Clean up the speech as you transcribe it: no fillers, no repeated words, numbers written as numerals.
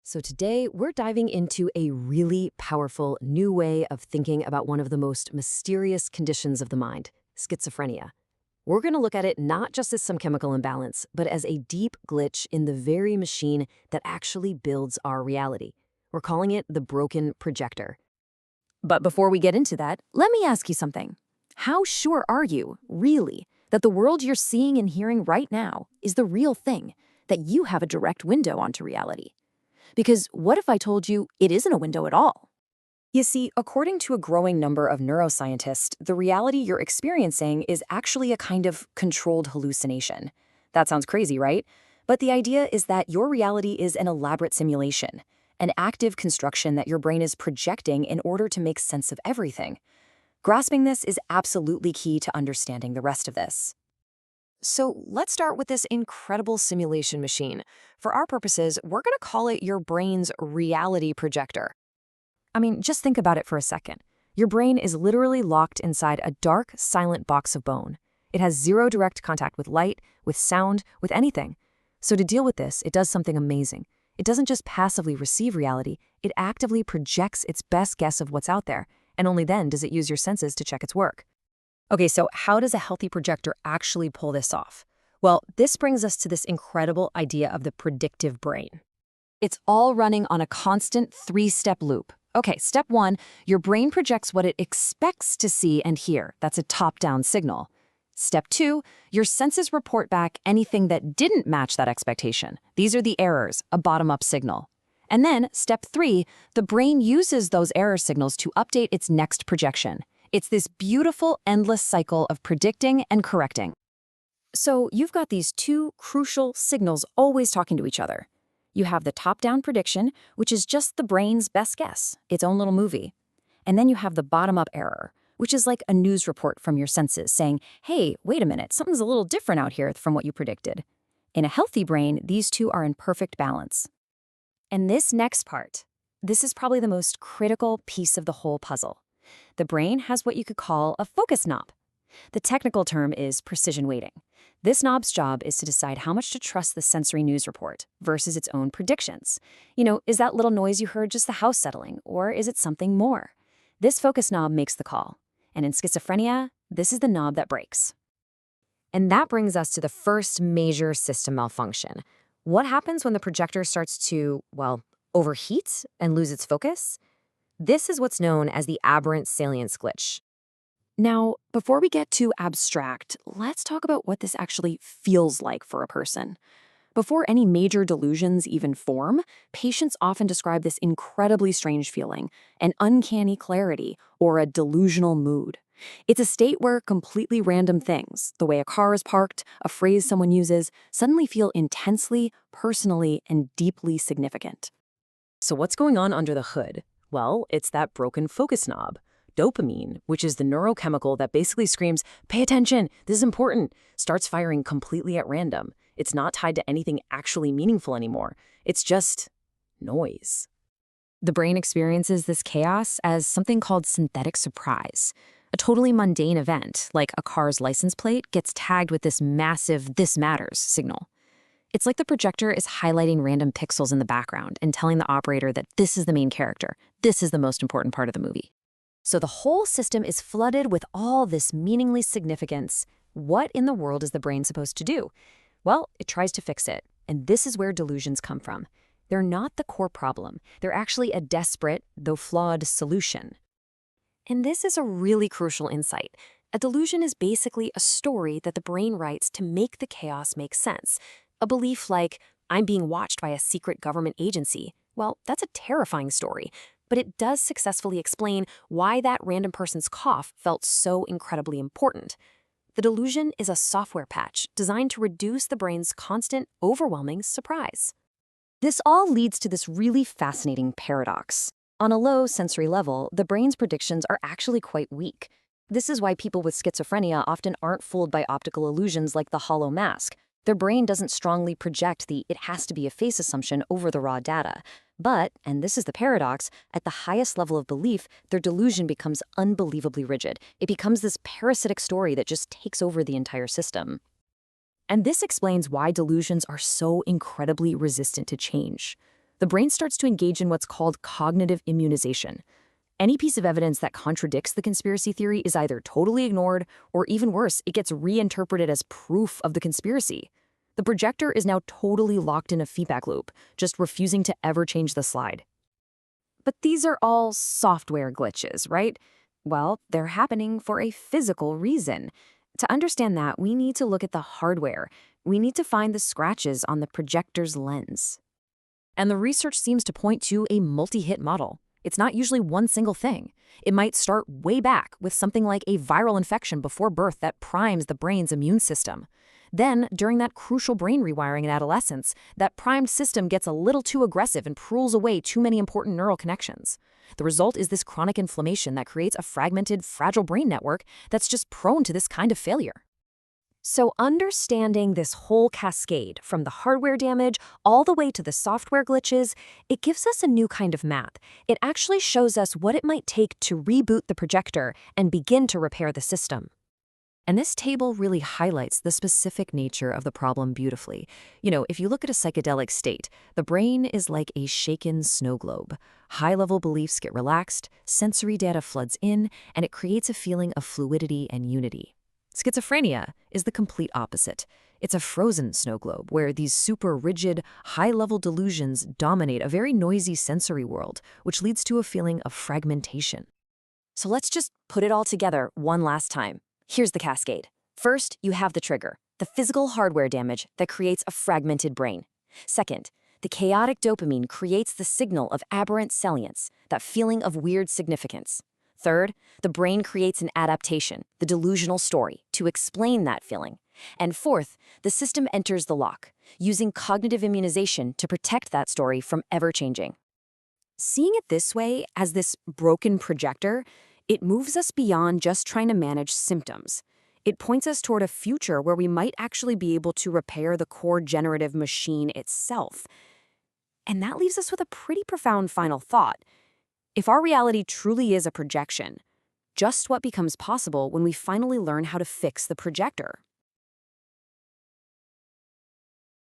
So today we're diving into a really powerful new way of thinking about one of the most mysterious conditions of the mind, schizophrenia. We're going to look at it not just as some chemical imbalance, but as a deep glitch in the very machine that actually builds our reality. We're calling it the broken projector. But before we get into that, let me ask you something. How sure are you, really, that the world you're seeing and hearing right now is the real thing, that you have a direct window onto reality? Because what if I told you it isn't a window at all? You see, according to a growing number of neuroscientists, the reality you're experiencing is actually a kind of controlled hallucination. That sounds crazy, right? But the idea is that your reality is an elaborate simulation, an active construction that your brain is projecting in order to make sense of everything. Grasping this is absolutely key to understanding the rest of this. So let's start with this incredible simulation machine. For our purposes, we're going to call it your brain's reality projector. I mean, just think about it for a second. Your brain is literally locked inside a dark, silent box of bone. It has zero direct contact with light, with sound, with anything. So to deal with this, it does something amazing. It doesn't just passively receive reality, it actively projects its best guess of what's out there, and only then does it use your senses to check its work. Okay, so how does a healthy projector actually pull this off? Well, this brings us to this incredible idea of the predictive brain. It's all running on a constant three-step loop. Okay, step one, your brain projects what it expects to see and hear. That's a top-down signal. Step two, your senses report back anything that didn't match that expectation. These are the errors, a bottom-up signal. And then, step three, the brain uses those error signals to update its next projection. It's this beautiful, endless cycle of predicting and correcting. So you've got these two crucial signals always talking to each other. You have the top-down prediction, which is just the brain's best guess, its own little movie. And then you have the bottom-up error, which is like a news report from your senses saying, hey, wait a minute, something's a little different out here from what you predicted. In a healthy brain, these two are in perfect balance. And this next part, this is probably the most critical piece of the whole puzzle. The brain has what you could call a focus knob. The technical term is precision weighting. This knob's job is to decide how much to trust the sensory news report versus its own predictions. Is that little noise you heard just the house settling, or is it something more? This focus knob makes the call. And in schizophrenia, this is the knob that breaks. And that brings us to the first major system malfunction. What happens when the projector starts to, overheat and lose its focus? This is what's known as the aberrant salience glitch. Now, before we get too abstract, let's talk about what this actually feels like for a person. Before any major delusions even form, patients often describe this incredibly strange feeling, an uncanny clarity, or a delusional mood. It's a state where completely random things, the way a car is parked, a phrase someone uses, suddenly feel intensely, personally, and deeply significant. So what's going on under the hood? Well, it's that broken focus knob. Dopamine, which is the neurochemical that basically screams, pay attention, this is important, starts firing completely at random. It's not tied to anything actually meaningful anymore. It's just noise. The brain experiences this chaos as something called synthetic surprise. A totally mundane event, like a car's license plate, gets tagged with this massive "this matters" signal. It's like the projector is highlighting random pixels in the background and telling the operator that this is the main character, this is the most important part of the movie. So the whole system is flooded with all this meaningless significance. What in the world is the brain supposed to do? Well, it tries to fix it, and this is where delusions come from. They're not the core problem. They're actually a desperate, though flawed, solution. And this is a really crucial insight. A delusion is basically a story that the brain writes to make the chaos make sense. A belief like, I'm being watched by a secret government agency. Well, that's a terrifying story, but it does successfully explain why that random person's cough felt so incredibly important. The delusion is a software patch designed to reduce the brain's constant, overwhelming surprise. This all leads to this really fascinating paradox. On a low sensory level, the brain's predictions are actually quite weak. This is why people with schizophrenia often aren't fooled by optical illusions like the hollow mask. Their brain doesn't strongly project the "it has to be a face" assumption over the raw data. But, and this is the paradox, at the highest level of belief, their delusion becomes unbelievably rigid. It becomes this parasitic story that just takes over the entire system. And this explains why delusions are so incredibly resistant to change. The the brain starts to engage in what's called cognitive immunization. Any piece of evidence that contradicts the conspiracy theory is either totally ignored, or even worse, it gets reinterpreted as proof of the conspiracy. The projector is now totally locked in a feedback loop, just refusing to ever change the slide. But these are all software glitches, right? Well, they're happening for a physical reason. To understand that, we need to look at the hardware. We need to find the scratches on the projector's lens. And the research seems to point to a multi-hit model. It's not usually one single thing. It might start way back with something like a viral infection before birth that primes the brain's immune system. Then, during that crucial brain rewiring in adolescence, that primed system gets a little too aggressive and prunes away too many important neural connections. The result is this chronic inflammation that creates a fragmented, fragile brain network that's just prone to this kind of failure. So understanding this whole cascade, from the hardware damage all the way to the software glitches, it gives us a new kind of math. It actually shows us what it might take to reboot the projector and begin to repair the system. And this table really highlights the specific nature of the problem beautifully. If you look at a psychedelic state, the brain is like a shaken snow globe. High-level beliefs get relaxed, sensory data floods in, and it creates a feeling of fluidity and unity. Schizophrenia is the complete opposite. It's a frozen snow globe where these super rigid, high-level delusions dominate a very noisy sensory world, which leads to a feeling of fragmentation. So let's just put it all together one last time. Here's the cascade. First, you have the trigger, the physical hardware damage that creates a fragmented brain. Second, the chaotic dopamine creates the signal of aberrant salience, that feeling of weird significance. Third, the brain creates an adaptation, the delusional story, to explain that feeling. And fourth, the system enters the lock, using cognitive immunization to protect that story from ever changing. Seeing it this way, as this broken projector, it moves us beyond just trying to manage symptoms. It points us toward a future where we might actually be able to repair the core generative machine itself. And that leaves us with a pretty profound final thought. If our reality truly is a projection, just what becomes possible when we finally learn how to fix the projector?